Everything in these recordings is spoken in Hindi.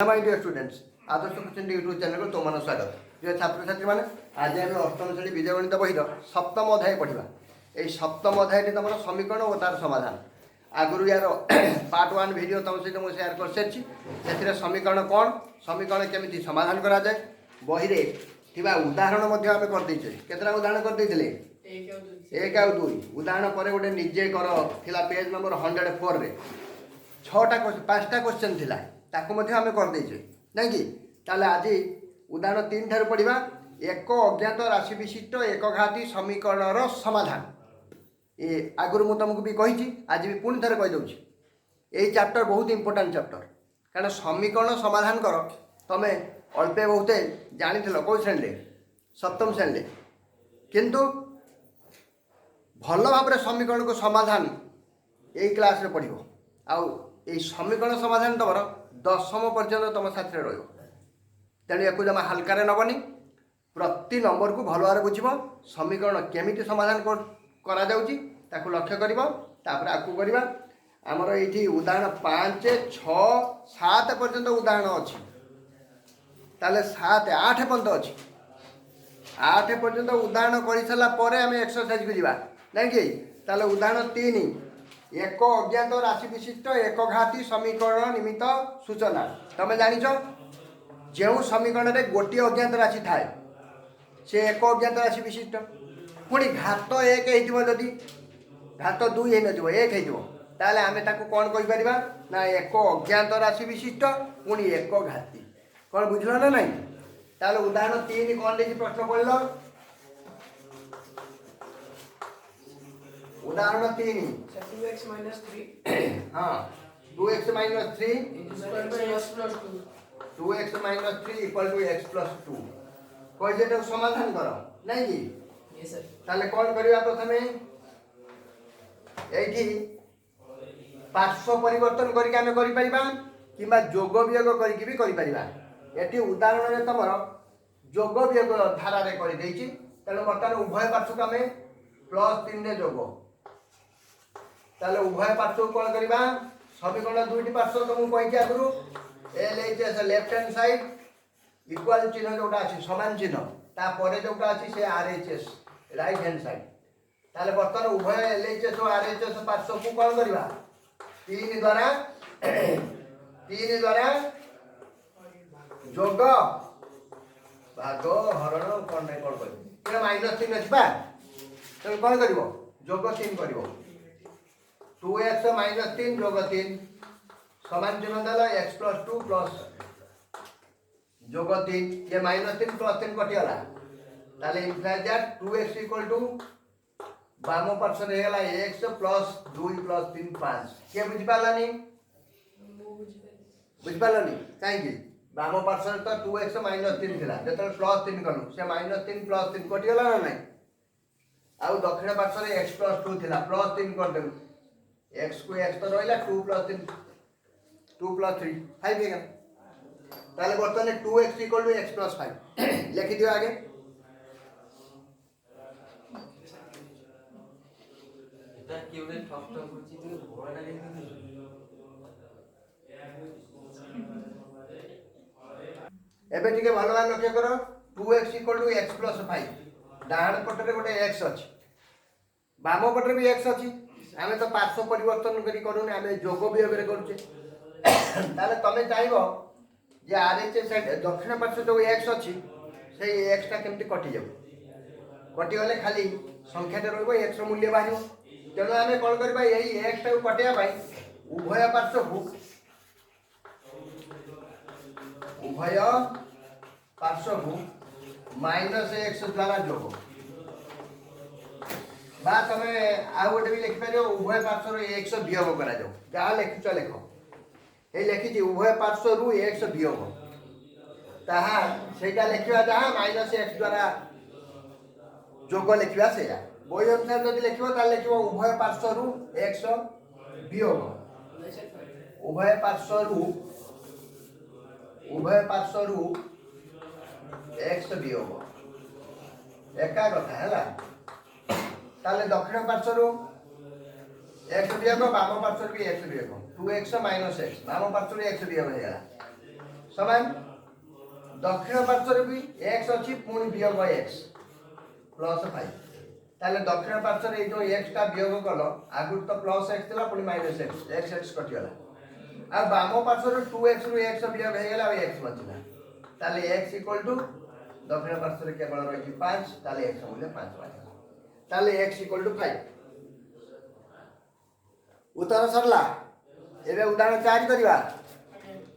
My dear students Adarsh question YouTube channel को तुम स्वागत। जो छात्र छात्री मैंने आज आम अष्टम श्रेणी बीजगणित बहीर सप्तम अध्याय पढ़ा। यही सप्तम अध्याय तुम समीकरण और तार समाधान आगुरी यार पार्ट 1 वीडियो तुम सहित मुझे शेयर कर सारी से समीकरण कौन समीकरण केमी समाधान करा जाए बही रे उदाहरण आम करदे केतटा उदाहरण करदे 1 और 2 उदाहरण पर गोटे निजे कर पेज नंबर 104 रे 5टा क्वेश्चन थिला ताको मध्य आम करदे नहीं कि ताले आज उदाहरण 3 ठार पढ़ा एक अज्ञात राशि विशिष्ट एक घाती समीकरण समाधान। ये आगुरी मुझे तुमको भी कही आज भी पुणी थे कहीदे यही चैप्टर बहुत इंपोर्टेंट चैप्टर कारण समीकरण समाधान कर तुम अल्पे बहुते जानी कौ श्रेणी सप्तम श्रेणी किंतु भल भाव समीकरण को समाधान यही क्लास रे पढ़ो आउ यही समीकरण समाधान तुम 10वीं पर्यंत तुम साथी रो तेणु या जमा हल्कार नबनी प्रति नंबर को भल भाव बुझ समीकरण केमी समाधान करा लक्ष्य कर आगू करवा आमर ये उदाहरण 5, 6, 7 पर्यंत उदाहरण अच्छी ताले 7, 8 पर्यंत अच्छी 8 पर्यंत उदाहरण कर सारापर आम एक्सरसाइज को जावा नहीं कि ताले उदाहरण 3 एक अज्ञात राशि विशिष्ट एक घाती समीकरण निमित्त सूचना तुम जान जो समीकरण में गोटे अज्ञात राशि थाए से एक अज्ञात राशि विशिष्ट पुणी घात 1 होती घात 2 हो 1 होते आम कौन कहीपर ना एक अज्ञात राशि विशिष्ट पुणी एक घाती कौन बुझल ना नहीं ताले उदाहरण 3 कौन देखिए प्रश्न पढ़ल उदाहरण 3 2x minus 3 हाँ 2x minus 3 equal to x plus 2 2x minus 3 equal to x plus 2 कहे समाधान कर नहीं कि yes sir ताले कौन करवा प्रथम ये पार्श्व परिवर्तन करके आम कर जोग वियोग करके भी कर उदाहरण में तुम जोग वियोग धारा कर तेणु बर्तमान उभय पार्श्व को आम +3 रे जोग ताले उभय पार्श्व कौन करवा समीकरण 2टी पार्श्व तुमको कही आगु LHS left hand side equal चिन्ह जोटा अच्छी समान चिन्ह तापर जोटा अच्छी से RHS राइट हैंड साइड ताले बर्तमान उभय LHS और RHS पार्श्व को कौन करवा 3 द्वारा जोग भाग हरण कौन नहीं कौन कर -3 अच्छी तो कौन कर जोग 3 कर 2x minus 3 जोग 3 समान चिन्ह देला x plus 2 plus जोग 3 ये -3 plus 3 कटिगला ताले implies that 2x equal to बाम पार्श्व रहेगा x plus 2 plus 3 5 के बुझ पालानी कहीं बाम पार्श्व तो 2x minus 3 थिला जतले plus 3 कलु से -3 plus 3 कटिगला ना नहीं आउ दक्षिण पार्श्व रे x plus 2 थिला plus 3 कर देलु x को x तो रहिला 2 plus 3 2 plus 3 5 हेगा ताले बर्तमान 2x equal to x plus 5 लिखि दियो आगे এটা কি ওরে ঠক ঠক করছি তুমি ঘোড়াটা লিখে দিছো एबे टिके भलो भाव लक्ष्य कर 2x equal to x plus 5 डाहाण पटरे गोटे x अछि बाम पटरे भी x अछि आमे तो पार्श्व परिवर्तन करी करूने आमे जोग वियोग रे करूचे ताले तमे चाहबो जे RHS साइड दक्षिण पार्श्व जो x अछि से x ता केमति कटि जाउ कटि गले खाली संख्याटे रहबो x रो मूल्य बाहिरो तेणु आमे कोन करबा यही x ता कटिया पाई उभय पार्श्व को -x द्वारा जोग बा तमे आ गोटे भी लिखि पारो उभय पार्श्व रो x वियोग करा जाओ जहाँ लिखुच लेख ये लिखी उभय पार्श्व रु x वियोग ताहा सेटा लिखिबा जहाँ -x द्वारा जोग लिखिबा से बही अनुसार जब लिखिबो ता लिखिबो उभय पार्श्व रु x वियोग उभय पार्श्व रु x वियोग एका कथा है ताले दक्षिण पार्श्व रु x वियोग बाम पार्श्व भी x वियोग 2x minus x बाम पार्श्व x वियोग हो गला समान दक्षिण पार्श्व भी x अच्छी पुणी वियोग x प्लस 5 ताले दक्षिण पार्श्व रे जो x टा वियोग कल आगु तो प्लस x थिला पुणी माइनस x x कटि गला आ बाम पार्श्व रे 2x रु x वियोग हे गेला x बचला ताले x इक्वल टू दक्षिण पार्श्व रे केवल रही 5 ताले x मूल्य 5 बाजला ताले x इक्वल टू 5 उत्तर सरला एबे उदाहरण 4 करिवा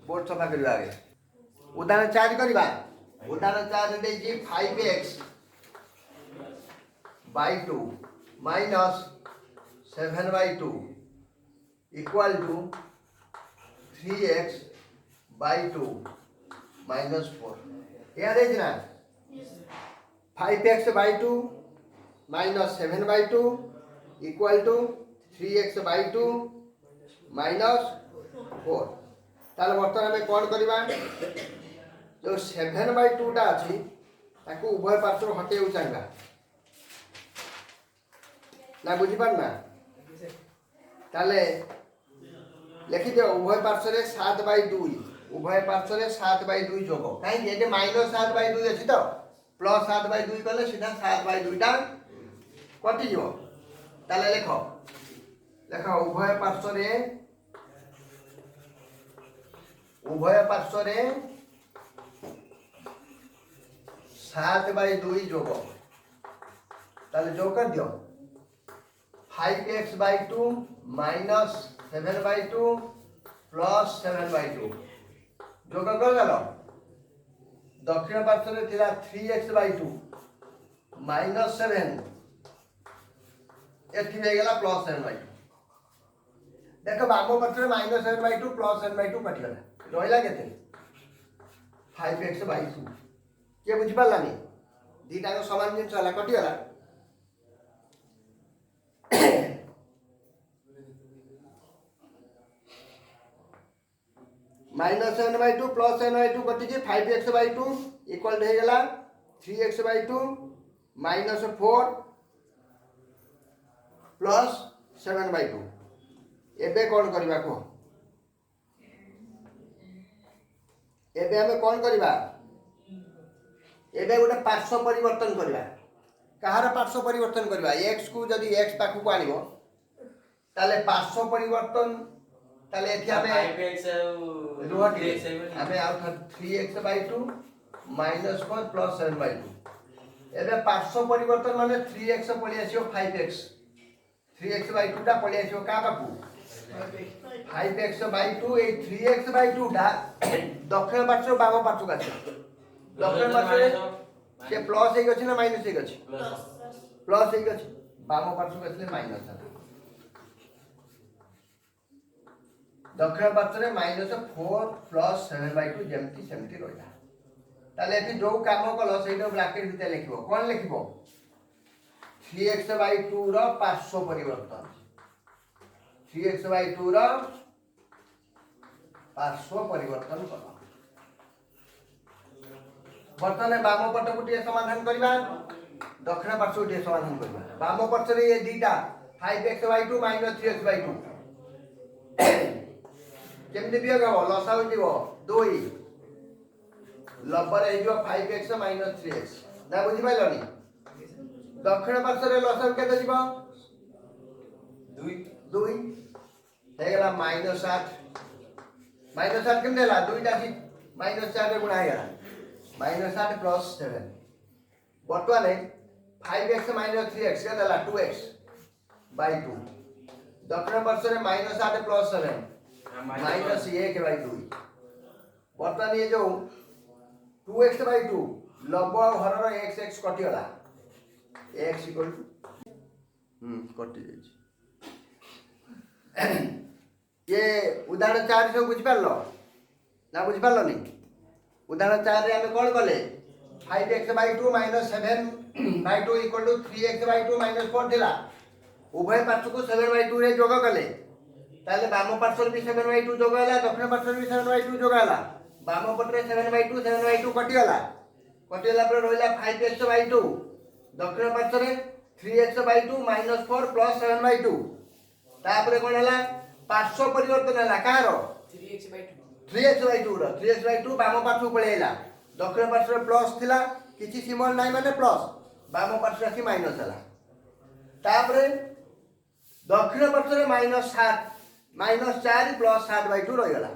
बोर्ड सफा करिवा आगे उदाहरण 4 करिवा उदाहरण 4 रे जी 5x by 2 minus 7 by 2 equal to 3x by 2 minus 4 यहाँ देखिए ना 5x by 2 minus 7 by 2 equal to 3x by 2 minus 4 ताले वर्तमान में कौन करिबा जो 7 by 2 टा अछि ताकू उभय पार्श्व हटेउ चाहिबा ना बुझी पारना ताले लिखि दियो उभय पार्श्व रे 7 by 2 उभय पार्श्व रे 7 by 2 जोग काई एटे माइनस 7 by 2 अछि तो प्लस 7 by 2 कले सीधा 7 by 2 टा कटि जिवो ताले लेखो उभय पार्श्व रे 7 by 2 जोग ताले जोग कर दियो 5x by 2 minus 7 by 2 plus 7 by 2 जोग कर गलो दक्षिण पार्श्व रे थिला 3x by 2 minus 7 एथि हो गेला plus 7 by 2 देखो बामो पार्श्व रे minus 7 by 2 plus 7 by 2 कटि गला रहिला केते 5x by 2 के बुझि पालानी दीटा को समान जिन चला कटि गला माइनस 7 by 2 प्लस 7 by 2 कटि 5x by 2 इक्वल हो गेला 3x by 2 minus 4 plus 7 by 2 एबे कौन करबा को एबे हमें कौन करबा एबे गोटे पार्श्व परिवर्तन करबा कहार पार्श्व परिवर्तन करबा x को जदी x पाखु को आनिबो ताले पार्श्व परिवर्तन ताले एथि हमें रोटी हमें out 3x by 2 minus 4 plus 7 by 2 एबे पार्श्व परिवर्तन माने 3x पळि आसीओ 5x 3x by 2 टा पळि आसीओ का बापू 5x by 2 A 3x by 2 टा दक्षिण पार्श्व बाम पार्श्व का दक्षिण पार्श्व के प्लस एक अछि ना माइनस एक अछि प्लस एक अछि बाम पार्श्व का माइनस दक्षिण पार्श्व रे माइनस 4 प्लस 7 by 2 जेमती सेमती रहिला ताले एथि जो काम कलो सेटा ब्रैकेट भितर लिखिबो कोन लिखिबो 3x by 2 रो पार्श्व परिवर्तन 3x by 2 रो पार्श्व परिवर्तन कलो वर्तमान बाम पट गुटिए समाधान करबा दक्षिण पार्श्व गुटिए समाधान करबा बाम पार्श्व रे ये दीटा 5x by 2 minus 3x by 2 केमते बियोग हो लसाउ दिबो 2 लबर हे जो 5x minus 3x ना बुझि पाइलनी दक्षिण पार्श्व रे लसाउ केते दिबो 2 हे गेला -8 -8 केम देला 2 टा -4 रे गुणा हे गेला -8 प्लस 7 बर्तमान 5x minus 3x के देला 2x by 2 दक्षिण पार्श्व रे -8 प्लस 7 माइनस 1 by 2 बर्तमान ये जो 2x by 2 लंब हर रो x x कटि गला x इक्वल टू कटि जाई ये उदाहरण 4 से बुझ पारलो ना बुझ पारलो नहीं उदाहरण 4 रे हम कोन कले 5x by 2 minus 7 by 2 equal to 3x by 2 minus 4 दिला उभय पार्श्व को 7 by 2 रे जोग कले ताले बाम पार्श्व भी 7 by 2 जोग हला दक्षिण पार्श्व भी 7 by 2 जोग हला बाम पटरे 7 by 2 कटि गला पर रहिला 5x by 2 दक्षिण पार्श्व रे 3x by 2 minus 4 plus 7 by 2 तापरे कोन हला पार्श्व परिवर्तन हला कार 3x by 2 3x/2 ର 3x/2 ବାମ ପାର୍ଶ୍ୱକୁ ପଳେଇ ଆଇଲା ଦକ୍ଷିଣ ପାର୍ଶ୍ୱରେ ପ୍ଲସ୍ ଥିଲା କିଛି ସିମ୍ବଲ ନାହିଁ ମାନେ ପ୍ଲସ୍ ବାମ ପାର୍ଶ୍ୱରେ ଆସି ମାଇନସ୍ ହେଲା ତାପରେ ଦକ୍ଷିଣ ପାର୍ଶ୍ୱରେ -7 ପ୍ଲସ୍ 7/2 ରହିଗଲା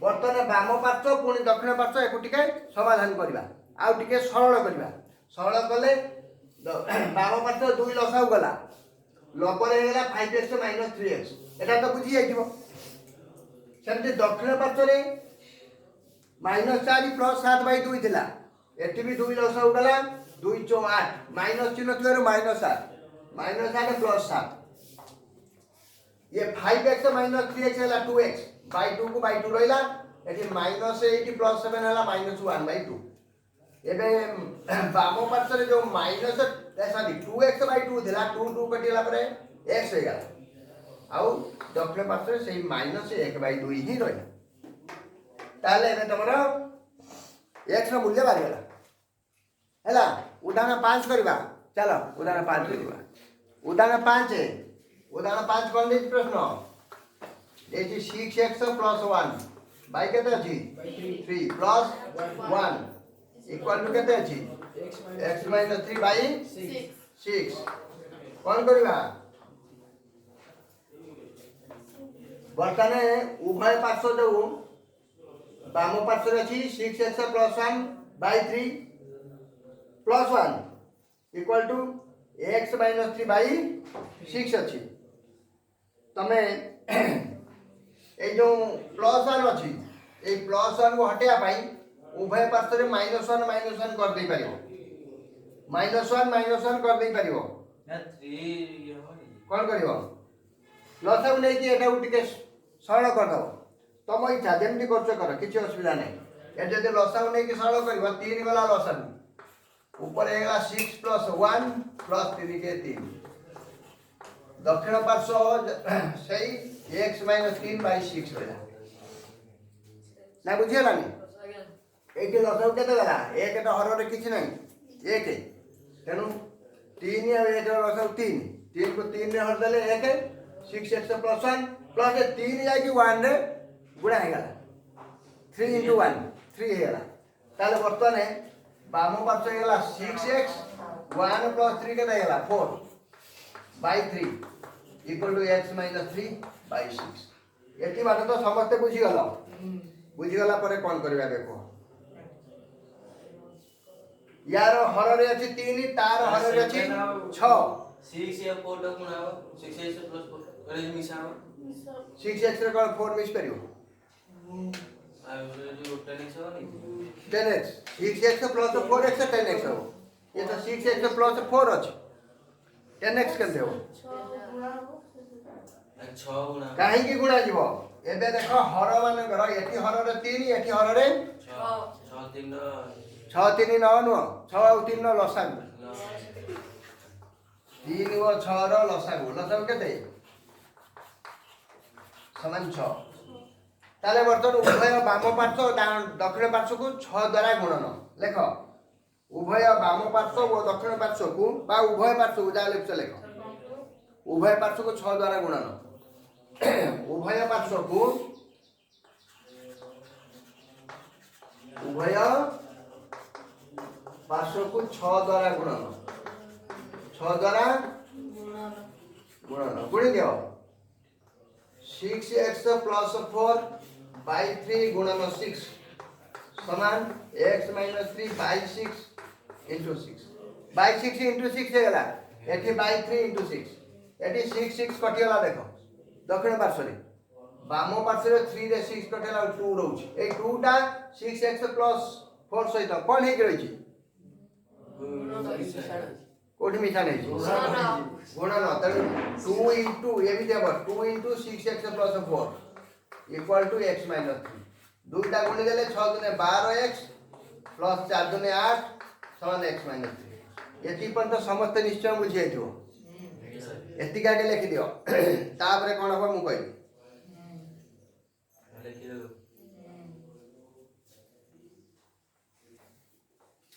ବର୍ତ୍ତମାନ ବାମ ପାର୍ଶ୍ୱ ପୁଣି ଦକ୍ଷିଣ ପାର୍ଶ୍ୱ ଏକୁ ଟିକେ ସମାଧାନ କରିବା ଆଉ ଟିକେ ସରଳ କରିବା ସରଳ କଲେ ବାମ ପାର୍ଶ୍ୱ 2 ଲସାଗୁ ଗଲା ଲବରେ ହେଇଗଲା 5x - 3x এটা ତ ବୁଝି ଯାଇଥିବ ସେମିତି ଦକ୍ଷିଣ ପାର୍ଶ୍ୱରେ -4 ପ୍ଲସ୍ 7/2 ଥିଲା ଏଠି ବି 2 ଲସାଗୁ ଗଲା 2 × 8 ମାଇନସ୍ ଚିହ୍ନ ଥିବାରୁ -8 ପ୍ଲସ୍ 7 ये 5x - 3x ହେଲା 2x /2 को /2 ରହିଲା ଏଠି -8 ପ୍ଲସ୍ 7 ହେଲା -1/2 ଏବେ ବାମ ପାର୍ଶ୍ୱରେ ଯୋଉ -2x/2 ଥିଲା 2 କଟିଗଲା ପରେ x ହେଇଗଲା ଆଉ ଦକ୍ଷିଣ ପାର୍ଶ୍ୱରେ ସେଇ -1/2 ହିଁ ରହିଲା ତାହେଲେ ଏବେ ତମର x ର ମୂଲ୍ୟ ବାହାରିଗଲା ହେଲା ଉଦାହରଣ 5 କରିବା ଚାଲ ଉଦାହରଣ 5 କରିବା ଉଦାହରଣ 5 कौन दे प्रश्न ये 6x + 1 बाय केते अछि 3 प्लस 1 इक्वल टू केते अछि x - 3 बाय 6 कौन करबा बर्तने उभय पार्श्व जो बाम पार्श्व अछि 6x + 1 by 3 plus 1 equal to x - 3 by 6 अछि तमे ए जो +1 अछि ए +1 को हटेया पाई उभय पार्श्व रे -1 कर दे परिबो -1 कर दे परिबो ना 3 कोन करिवो लसाउ नै कि एटा उटिके सरल कर दो तम इच्छा जेमति करछ कर किछि असुविधा नै ए जदि लसाउ नै कि सरल करिवो 3 गला लसाउ ऊपर हेगा 6 + 1 + 3 के 3 दक्षिण पार्श्व सही x - 3/6 होला ना बुझियला नि एके लसाउ केते गला एक एटा हर रे किछि नै एक तेनु 3 आ 1 लसाउ 3 को 3 रे हर देले 1 6x + 1 प्लस 3 जाय कि 1 रे गुणा हे गला 3 × 1 3 हे गला ताले वर्तमान बाम पार्श्व हे गला 6x 1 + 3 केते हे गला 4/3 इक्वल टू x - 3/6 एटी बात तो समस्त बुझी गला परे कोन करबा देखो यार हर रे अछि 3 तार हर रे अछि 6 6 या 4 टा गुणा 6x + 4 अरे मिसाओ 6x रे कोन 4 मिस करियो आ जो 10x हो नहीं 10x 6x + 4x 10x हो ये तो 6x + 4 अछि 10x केते हो 6 गुणा काहे की गुणा जीवो एबे देखो हर मान कर एठी हर रे 3 एठी हर रे 6 3 6 3 9 नो 6 और 3 नो लसागु 3 व 6 रो लसागु केते समान 6 ताले वर्तमान उभय बाम पार्श्व दक्षिण पार्श्व को 6 द्वारा गुणन लेखो उभय बाम पार्श्व और दक्षिण पार्श्व को बा उभय पार्श्व को जा लिख लेखो उभय पार्श्व को 6 द्वारा गुणन उभय पार्श्व को 6 द्वारा गुणन 6 द्वारा गुणन गुणी दियो 6x + 4/3 गुणन 6 समान x - 3/6 × 6 6 × 6 हे गला एठी 3 × 6 एठी 6 कटिगला देखो दक्षिण पार्श्व रे बाम पार्श्व रे 3 रे 6 कटेला 2 रहउछि ए 2 टा 6x + 4 सहित कोन हे रही छी कोठी मिसा नै छी गुणन त 2 * ए भी देबो 2 * 6x + 4 इक्वल टू x - 3 दुईटा गुणी देले 6 दुने 12x प्लस 4 दुने 8 समान x - 3 एति पर तो समस्त निश्चय बुझी आइथो एति का के लिखि दियो तापरे कोन हो मु कहि लिखि दो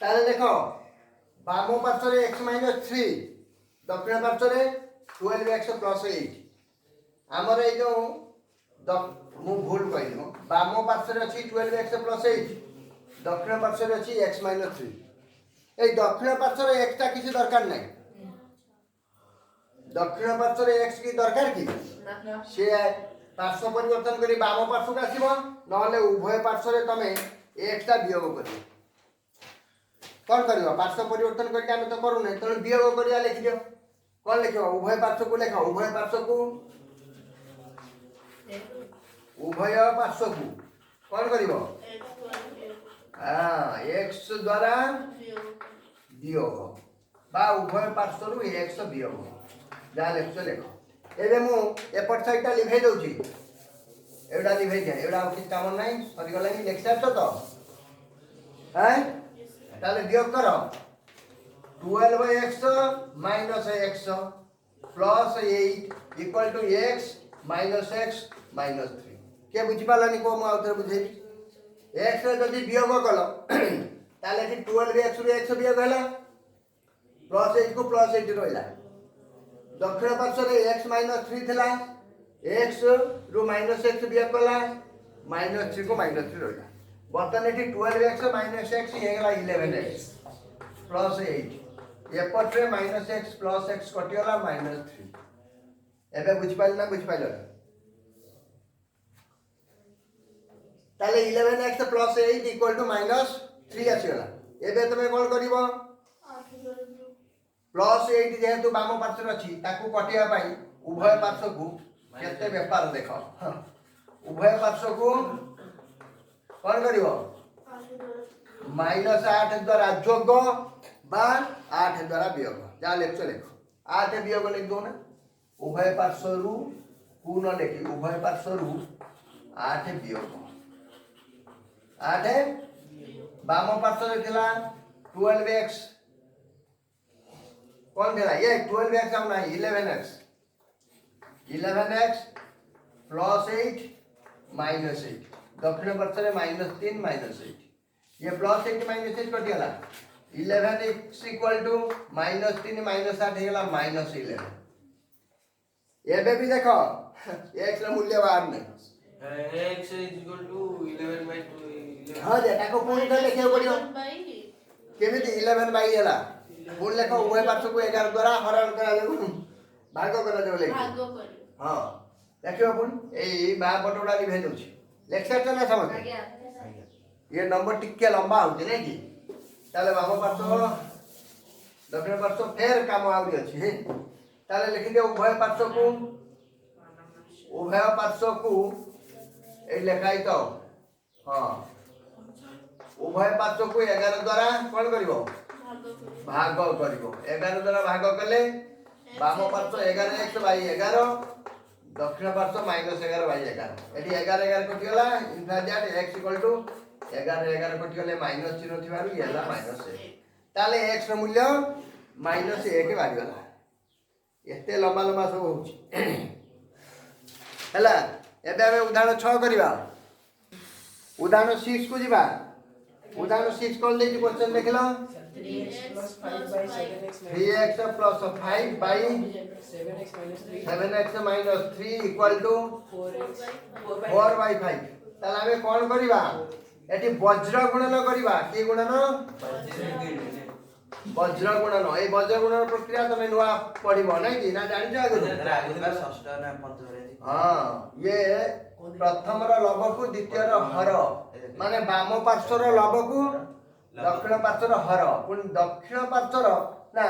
ताले देखो बाम पार्श्व रे x - 3 दक्षिण पार्श्व रे 12x + 8 हमर ए जो ମୁଁ ଭୁଲ କହିଲି ମୋ ବାମ ପାର୍ଶ୍ୱରେ ଅଛି 12x ପ୍ଲସ୍ 8 ଦକ୍ଷିଣ ପାର୍ଶ୍ୱରେ ଅଛି x ମାଇନସ୍ 3 এই দক্ষিণ পার্শ্বরে x টা কিছু দরকার নাই দক্ষিণ পার্শ্বরে x কি দরকার কি না সে পার্শ্ব পরিবর্তন করে বাম পার্শ্বকে আসিব নহলে উভয় পার্শ্বরে তুমি x টা বিয়োগ করিব কোন করিব পার্শ্ব পরিবর্তন করি আমি তো করু নাই তেণু বিয়োগ করিয়া লিখি দিও কোন লিখিব উভয় পার্শ্বକୁ লেখ উভয় পার্শ্বକୁ উভয় পার্শ্বକୁ কোন করিব x দ্বারা বিয়োগ বা উভয় পার্শ্বରୁ x বিয়োগ যা লেখছ লেখ ଏବେ ମୁଁ ଏପଟ ସାଇଡ୍ଟା ଲିଭେଇ ଦେଉଛି ଏଗୁଡ଼ା ଲିଭେଇ ଦିଏ ଏଗୁଡ଼ା ଆଉ କିଛି କାମ ନାହିଁ ସରିଗଲାଣି ଲେଖି ସାରିଛ ତ ତାହେଲେ ବିয়োଗ କର 12x minus x plus 8 equal to x minus x minus 3 କିଏ ବୁଝିପାରିଲାନି କୁହ ମୁଁ ଆଉ ଥରେ ବୁଝେଇବି x ରେ ଯଦି ବିয়োଗ କଲ ତାହେଲେ ଏଠି 12x ରୁ x ବିয়োଗ ହେଲା ପ୍ଲସ୍ 8 କୁ ପ୍ଲସ୍ 8 ରହିଲା दक्षिण पार्श्व x माइनस 3 थिला x रु माइनस x बियोग कला माइनस 3 को माइनस 3 रहला बर्तन एठी 12x माइनस x हे गेला 11x प्लस 8 एपट रे माइनस x प्लस x कटि गेला माइनस 3 एबे बुझ पाइल ना बुझ पाइल ताले 11x plus 8 equal to minus 3 आसी गेला एबे तमे कोन करिवो प्लस 8 जेहेतु बाम पार्श्व अच्छी ताकू कटिया पाई उभय पार्श्व को केते व्यापार देख उभय पार्श्व को कौन करिवो माइनस 8 द्वारा जोग बा 8 द्वारा वियोग जा लेख 8 वियोग लिख दो ना उभय पार्श्व रु को न लिखी उभय पार्श्व रु 8 वियोग 8 बाम पार्श्व रे थिला 12x कौन दे रहा है ये 12x हम नहीं 11x प्लस 8 माइनस 8 दक्षिण पार्श्व में माइनस 3 माइनस 8 ये प्लस 8 माइनस 8 कट गला 11x equal to minus 3 minus 8 गला माइनस 11 ये भी देखो x रा मूल्य बाहर नहीं x इक्वल टू 11 बाय 2 हां जे ताको पूरी तो लिखे पड़ियो केमिति 11 बाई हला पूर्ण लेख उभय पार्श्व को 11 द्वारा हरण करा देबो भाग करा देबो लेख भाग करियो हां देखियो पुन एई बा पटोडा लिभे दउछि लेक्चर तो ना समझ आज्ञा ये नंबर टिके लंबा होछि नै कि ताले बाम पार्श्व दक्षिण पार्श्व फेर काम आउरी अछि हे ताले लिखि दे उभय पार्श्व को ए लेखाई तो हां उभय पार्श्व को 11 द्वारा कोन करिवो भाग करिवो 11 द्वारा भाग कले बाम पार्श्व 11x बाई 11 दक्षिण पार्श्व माइनस 11 बाई 11 एटी 11 11 कटि गला इनफैक्ट x इक्वल टू 11 11 कटि गले माइनस चिन्ह थिबारु येला माइनस 1 ताले x ର मूल्य माइनस 1 बारी गला एते लंबा लंबा सब होछि हला एबे हम उदाहरण 6 करिबा उदाहरण 6 को जिबा उदाहरण 6 कोन देछि क्वेश्चन देखलो 3x plus 5 by 7x 3x plus 5 by 7x minus 3 7x minus 3 equal to 4x 4 by 5 ताला हमें कोन करिबा एटी वज्र गुणन करिबा की गुणन वज्र गुणन ए वज्र गुणन प्रक्रिया तमे नुआ पढिबो नै कि ना जानि छ आगु षष्ठ ना पंचम हां ये प्रथम रो लव को द्वितीय रो हर माने वाम पार्श्व रो लव को दक्षिण पार्श्व रो हर पुन दक्षिण पार्श्व रो ना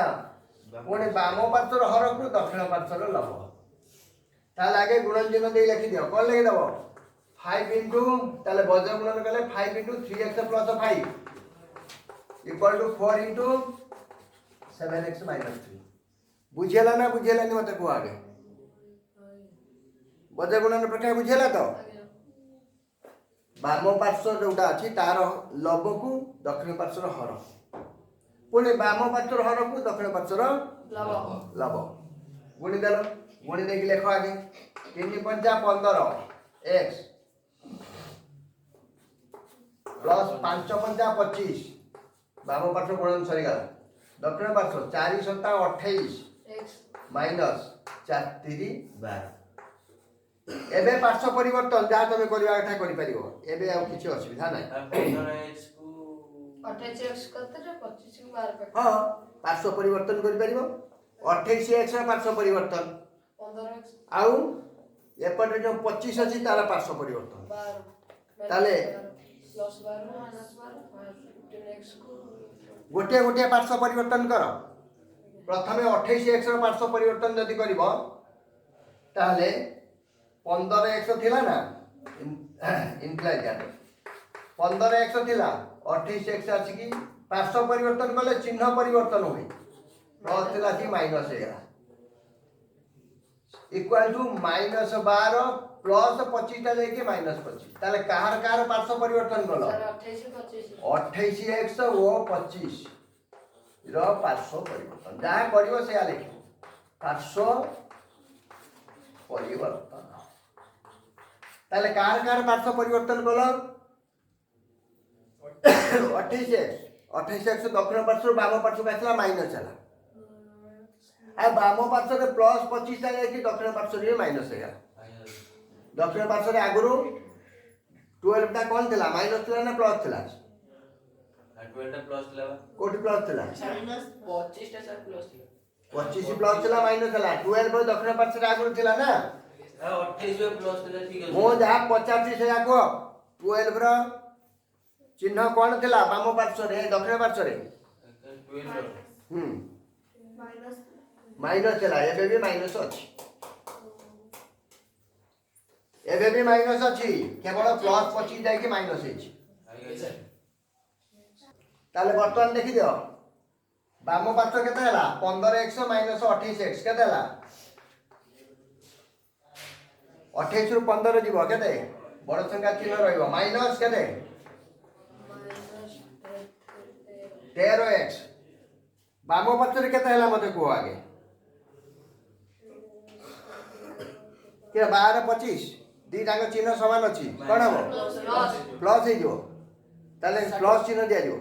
पुन वाम पार्श्व रो हर को दक्षिण पार्श्व रो लव ताले आगे गुणन चिन्ह दे लिखि दियो कोन लिखि दबो 5 into ताले वज्र गुणन कले 5 into 3x plus 5 equal to 4 into 7x minus 3 बुझेला ना बुझेला नि मते को आगे वज्र गुणन प्रक्रिया बुझेला तो वाम पार्श्व जोटा अछि तार लव को दक्षिण पार्श्व रो हर पुनी वाम पार्श्व रो हर को दक्षिण पार्श्व रो लव गुणी देलो गुणी देकी लेखो आगे 3 पंचा 15 x प्लस 5 पंचा 25 वाम पार्श्व गुणन सरी गला दक्षिण पार्श्व 4 सत्ता 28 x माइनस 4 3 12 ଏବେ ପାର୍ଶ୍ୱ ପରିବର୍ତ୍ତନ ଯାହା ତମେ କରିବା କଥା କରିପାରିବ ଏବେ ଆଉ କିଛି ଅସୁବିଧା ନାହିଁ। আর 15x କୁ 28x करते 25 को 12 पे ହଁ ପାର୍ଶ୍ୱ ପରିବର୍ତ୍ତନ କରିପାରିବ 28x ର ପାର୍ଶ୍ୱ ପରିବର୍ତ୍ତନ 15x ଆଉ ଏପଟେ ଯୋଉ 25 ଅଛି ତାର ପାର୍ଶ୍ୱ ପରିବର୍ତ୍ତନ 12 ताले प्लस 12 माइनस 12 15x को गोटे गोटे पार्श्व परिवर्तन कर प्रथमे 28x ର ପାର୍ଶ୍ୱ ପରିବର୍ତ୍ତନ ଯଦି କରିବ ତାହେଲେ 15x ଥିଲା ନା ଇମ୍ପ୍ଲାଇ କାଟ 15x ଥିଲା 28x ଆସିକି ପାର୍ଶ୍ୱ ପରିବର୍ତ୍ତନ କଲେ ଚିହ୍ନ ପରିବର୍ତ୍ତନ ହୁଏ ପ୍ଲସ୍ ଥିଲା କି ମାଇନସ୍ ହେଇଗଲା इक्वल टू -12 प्लस 25 टा जाके -25 ताले कहार कहार पार्श्व परिवर्तन कलो सर 28 25 28x ओ 25 रो पार्श्व परिवर्तन जहाँ करिवो से लिख पार्श्व परिवर्तन ताले कहार कहार पार्श्व परिवर्तन कलो 28x दक्षिण पार्श्व बाम पार्श्व का आसला माइनस चला आ बाम पार्श्व रे प्लस 25 टा जाके दक्षिण पार्श्व रे माइनस हेगा दक्षिण पार्श्व रे आगुरु 12 टा कोन थिला माइनस थिला ना प्लस थिला 12 ଟା ପ୍ଲସ୍ ଥିଲା कोटी प्लस थिला माइनस 25 टा सर प्लस थी 25 प्लस थिला माइनस थिला 12 रे दक्षिण पार्श्व रे आगुरु थिला ना 28 ରେ ପ୍ଲସ୍ ଥିଲା ଠିକ ଅଛି मो जहा 85 से जाको 12 रो चिन्ह कोन थिला बाम पार्श्व रे दक्षिण पार्श्व रे 12 माइनस थिला एबे भी माइनस अछि एबे भी माइनस अछि केवल प्लस 25 जाय के माइनस अछि ताले वर्तमान देखि दियो बाम पार्श्व केते हला 15x - 28x केते हला 28 रु 15 जीवो केते बड़ संख्या चिन्ह रहइबो माइनस केते 13x बाम पार्श्व रे केते हला मते को आगे के 12 25 दी टांग चिन्ह समान अछि कोन हो प्लस हे जो ताले प्लस चिन्ह दिया जो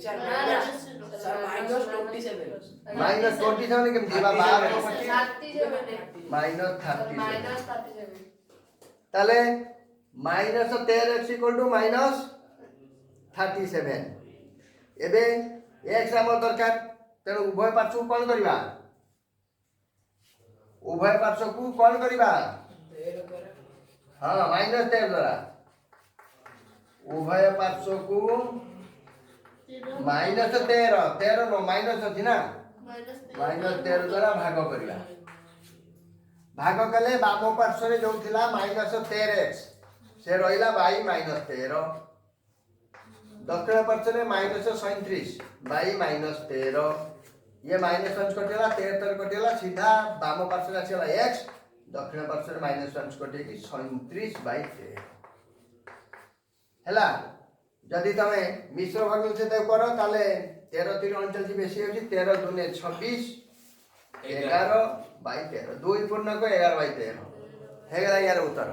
सर माइनस 27 -27 केम दिबा 12 को 25 37 -37 -37 ताले -13x - -37 एबे x हम दरकार तेणु उभय पार्श्व कोन करबा उभय पार्श्व को कोन करबा हां -13 द्वारा उभय पार्श्व को -13 नो माइनस अछि ना -13 द्वारा भाग करबा भाग कले बाम पार्श्व रे जो थिला -13x से रहिला बाई -13 दक्षिण पार्श्व रे -37 बाई -13 ये -1 कटेला 13 कटेला सीधा बाम पार्श्व रे आछला x दक्षिण पार्श्व रे -1 कटे की 37 बाई 13 हैला जदि तमे मिश्र भाग से ते करो ताले 13 3 39 बेसी होची 13 दुने 26 11 बाई 13 2 पूर्ण को 11 बाई 13 हेगला यार उत्तर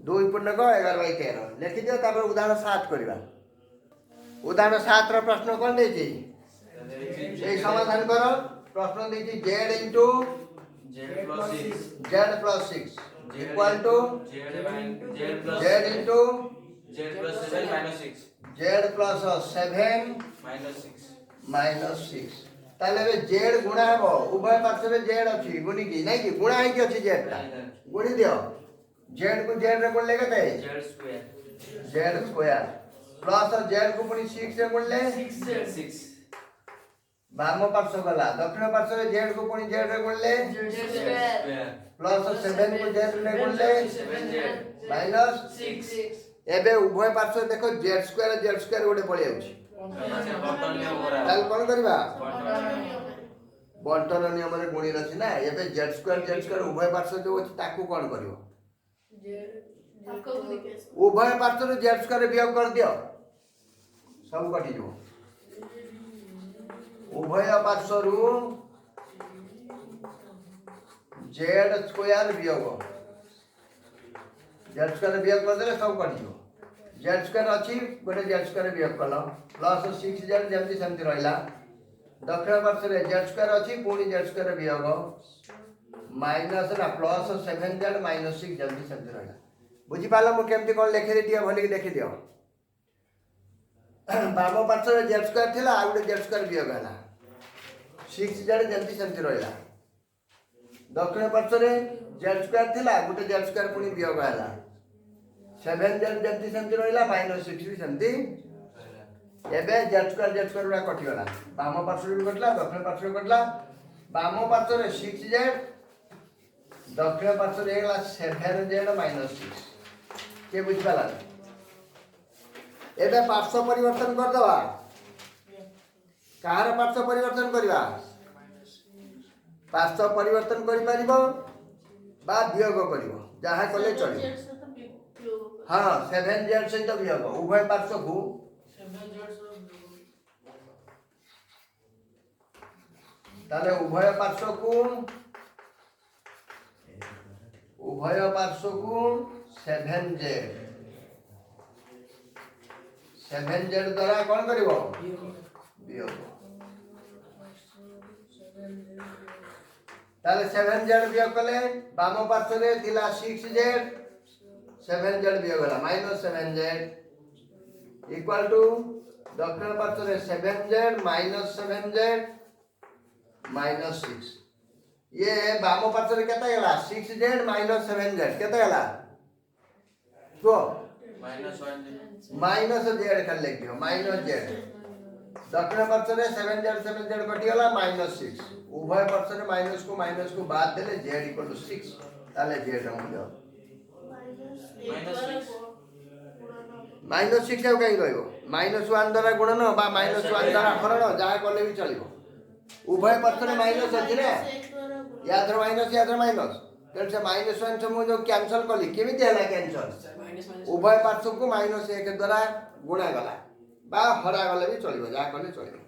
2 पूर्ण को 11 बाई 13 लिखि दियो तापर उदाहरण 7 करबा उदाहरण 7 रो प्रश्न कोन देछि ए समाधान करो प्रश्न देछि z into z plus 6 z plus 6 equal to z plus z into z plus 7 minus 6 z plus 7 minus 6 -6 ताले बे z गुणा हबो उभय पार्श्व रे z अछि गुणी की नै की गुणा है की अछि z ता गुणी दियो z को z रे गुण ले कते z square z square plus z को पुनी 6 से गुण ले 6 बाम पार्श्व गला दक्षिण पार्श्व रे z को पुनी z रे गुण ले square प्लस 7 को z रे गुण ले 7z माइनस 6 एबे उभय पार्श्व देखो z स्क्वायर गोटे पळि आउची ताल कोन करबा बंटन नियम रे गुणी रछि ना एबे z स्क्वायर उभय पार्श्व जो अछि ताकू कोन करबो उभय पार्श्व रे z स्क्वायर वियोग कर दियो सब कटि जो उभय पार्श्व रु z स्क्वायर वियोग z स्क्वायर वियोग कर देले सब कटि जो z स्क्वायर अछि गोटे z स्क्वायर वियोग कलो प्लस 6z जेमति सेमति रहला दक्षिण पार्श्व रे z स्क्वायर अछि पुनी z स्क्वायर वियोग माइनस ना प्लस 7z माइनस 6 जल्दी सेमती रहा बुझी पाल मु केमती कौन लिखि दिए भलिक देखी दियो बाम पार्श्व जेड स्क्वायर थिला आ गुटे जेड स्क्वायर वियोग है 6z जल्दी सेमती रहा दक्षिण पार्श्व जेड स्क्वायर थिला गुटे जेड स्क्वायर पुणी वियोग है 7z जल्दी सेमती रहा माइनस 6 भी सेमती एबे जेड स्क्वायर गुड़ा कटिगला बाम पार्श्व भी कटला दक्षिण पार्श्व कटला बाम पार्श्व 6z दक्षिण पार्श्व हेगला 7z माइनस 6 के बुझ पाला एबे पार्श्व परिवर्तन कर दवा कहार पार्श्व परिवर्तन करबा पार्श्व परिवर्तन करि परिबो बा वियोग करिवो जहा कले चलिबो हां 7z सहित वियोग उभय पार्श्व को ताले उभय पार्श्व को 7z द्वारा कौन करिवो वियोग ताले 7z वियोग कले बाम पार्श्व रे थिला 6z 7z वियोग होला -7z इक्वल टू दक्षिण पार्श्व रे 7z -7z -6 ये बाम पार्श्व रे केता गेला 6z -7z केता गेला तो माइनस z कर लिख दियो -z दक्षिण पार्श्व रे 7z कटि गेला -6 उभय पार्श्व रे माइनस को बाद देले z इक्वल टू 6 ताले z हम दियो -6 ଆଉ କାଇଁ କହିବ -1 द्वारा गुणन बा -1 द्वारा हरण जहा कले भी चलिबो उभय पार्श्व रे माइनस अछि ना यादर माइनस तेल से -1 से मु जो कैंसिल कली केमिति हला कैंसिल उभय पार्श्व को -1 द्वारा गुणा गला बा हरा गले भी चलिबो जहा कले चलिबो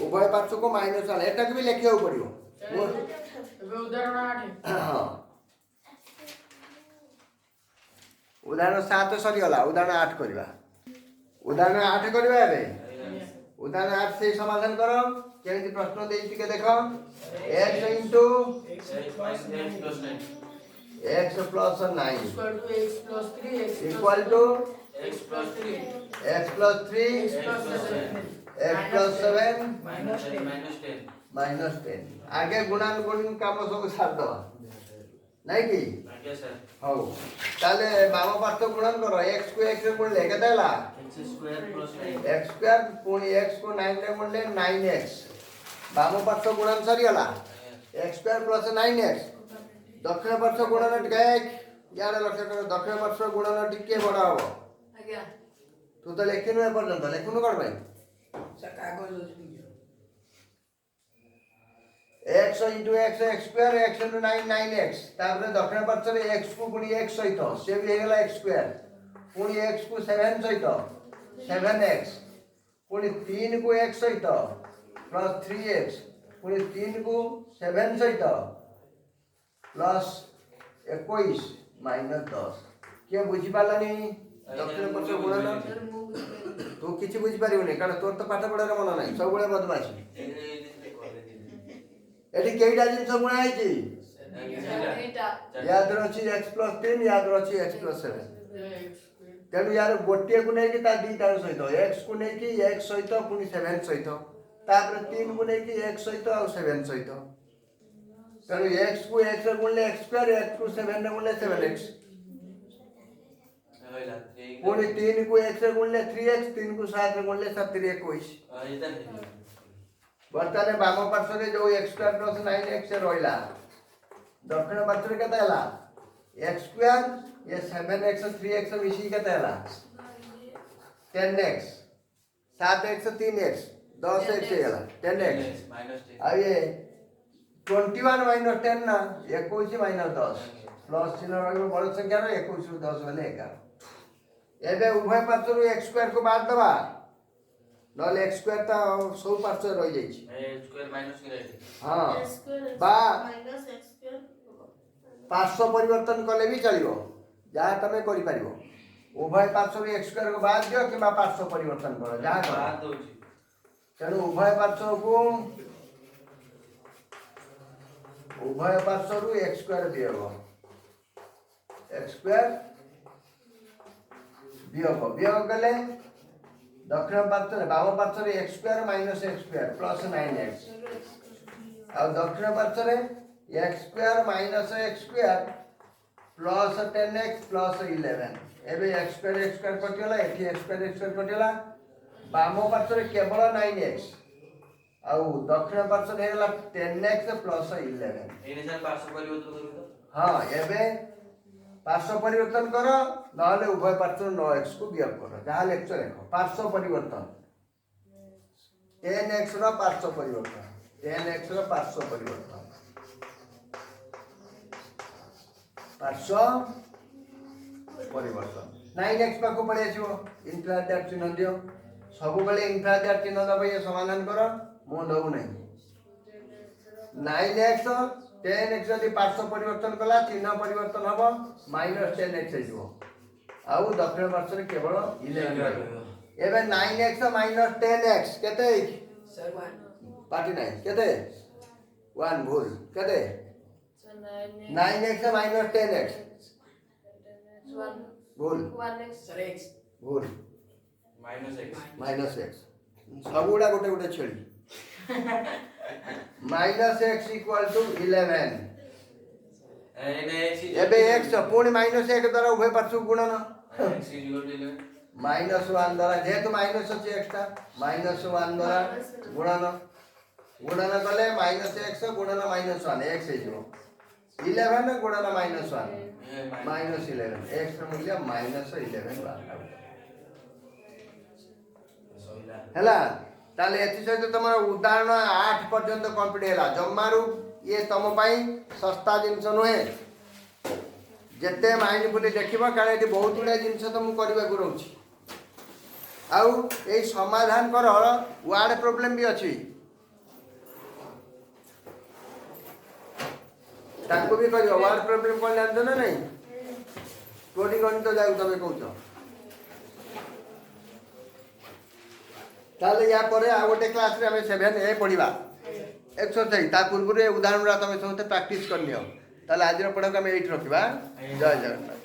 उभय पार्श्व को -1 एटा भी लिखियो पड़ियो उदाहरण 8 हां उदाहरण 7 सरी गला उदाहरण 8 करबा उदाहरण 8 करबा एबे उदाहरण 8 से समाधान करो केमिति प्रश्न देई टिके देखो x into x plus 9 equal to x x plus 3 plus 3 x plus 3 x plus 7 minus 10 आगे गुणानुगुण काम सब साथ दवा नहीं की आगे सर हो ताले बाम पार्श्व गुणन करो x को x रे गुण ले केता हला x square plus 9 x square पुणी x को 9 रे गुण ले 9x बाम पार्श्व गुणन सरी हला x स्क्वायर प्लस 9x दक्षिण पार्श्व गुणन टिके यार लक्ष्य करो दक्षिण पार्श्व गुणन टिके बडा हो आज्ञा तू तो लेखिनु ए पर्यंत लेखुनु कर भाई सर कागज होची x into x square x into 9 9x तापर दक्षिण पार्श्व रे x को पुणी x सहित से भी हेगला x स्क्वायर पुणी x को 7 सहित 7x पुणी 3 को x सहित प्लस 3x पुणी 3 को 7 सहित प्लस 21 माइनस 10 के बुझी पालानी दक्षिण पार्श्व गुणन तू किछि बुझी पारिबनी कारण तोर तो पाठ पढार मन नाही सब बेले बदमाशी एठी केइटा जिंस गुणा हैची याद रछि x plus 3 याद रछि x plus 7 तेणु यार गोटे को नहीं कि ता दीटा सहित x को नहीं कि x सहित पुनी 7 सहित तापर 3 को नहीं कि x सहित और 7 सहित तेणु x को x रे गुणले x स्क्वायर x को 7 रे गुणले 7x पुनी 3 को x रे गुणले 3x 3 को 7 रे गुणले 7 3 21 वर्तमान बाम पार्श्व रे जो x स्क्वायर प्लस 9x रहिला दक्षिण पार्श्व रे केता हला x स्क्वायर ये 7x 3x मिसी केता हला 10x 7x 3x 10x हेला 10x आ ये 21 माइनस 10 ना 21 माइनस 10 प्लस चिन्ह रहिबो बड़ संख्या रे 21 ରୁ 10 गले 11 एबे उभय पार्श्व रो x स्क्वायर को बाद दबा नले x स्क्वायर ता सब पार्श्व रहि जाई छी x स्क्वायर माइनस के रहती हां बा माइनस x स्क्वायर पार्श्व परिवर्तन कले भी चलिबो जहा तमे करि परिबो उभय पार्श्व रो x स्क्वायर को बाद दियो कि बा पार्श्व परिवर्तन करो जहा करो बाद दोची तेनु उभय पार्श्व को उभय पार्श्व x स्क्वायर वियोग x स्क्वायर वियोग कले दक्षिण पार्श्व बाम पार्श्व x square minus x square plus 9x आ दक्षिण पार्श्व x square minus x square plus 10x plus 11 एबे x स्क्वायर कटिगला एठी x स्क्वायर कटिगला बाम पार्श्व केवल 9x आउ दक्षिण पार्श्व हेगला 10x प्लस 11 एने सर पार्श्व परिवर्तन करू तो हाँ एबे पार्श्व परिवर्तन करो नहले उभय पार्श्व 9x को वियोग करो जहाँ लेक्चर देखो पार्श्व परिवर्तन 10x रो पार्श्व परिवर्तन 10x रो पार्श्व परिवर्तन पार्श्व परिवर्तन 9x पाखु पड़े आछो इंफ्राटेड चिन्ह दियो सब बेले इंफ्राटेड चिन्ह दबो ये समाधान करो मो दउ नहीं 9x 10x यदि पार्श्व परिवर्तन कला चिन्ह परिवर्तन हबो -10x हो आउ दक्षिण पार्श्व केवल 11 एबे 9x -10x केते सर वन पार्टी नहीं केते 1 भूल केते So 9x 9x -10x भूल 1x सर एक्स भूल -x सबुड़ा गोटे गोटे छेड़ी -x = 11 एने x एबे x पुणी -1 द्वारा उभय पार्श्व गुणन x = 11 -1 द्वारा जेहेतु माइनस अछि x टा -1 द्वारा गुणन गुणन कले -x गुणन -1 x हेजो 11 गुणन -1 -11 x ର मूल्य -11 बाहर ହେଲା ताले एथि सहित तमर उदाहरण 8 पर्यंत कंप्लीट हैला जम्मारू ये तम पई सस्ता जिंस नुहे जेते माइंडफुली देखिबो कारण एथि बहुत गुडा जिंस त मु करबा को रहउची आउ ए समाधान कर वर्ड प्रॉब्लम भी अछि ताको भी करियो वर्ड प्रॉब्लम कोन जानतो ना नहीं कोडी गणित जाउ तमे कहउछो ताले या परे आ गोटे क्लास रे हमें 7a पढिबा एक्सरसाइज ता पूर्व रे उदाहरण रा तमे सबते प्रैक्टिस करनियो ताले आज रो पढा के हम 8 रखिबा जय जगन्नाथ।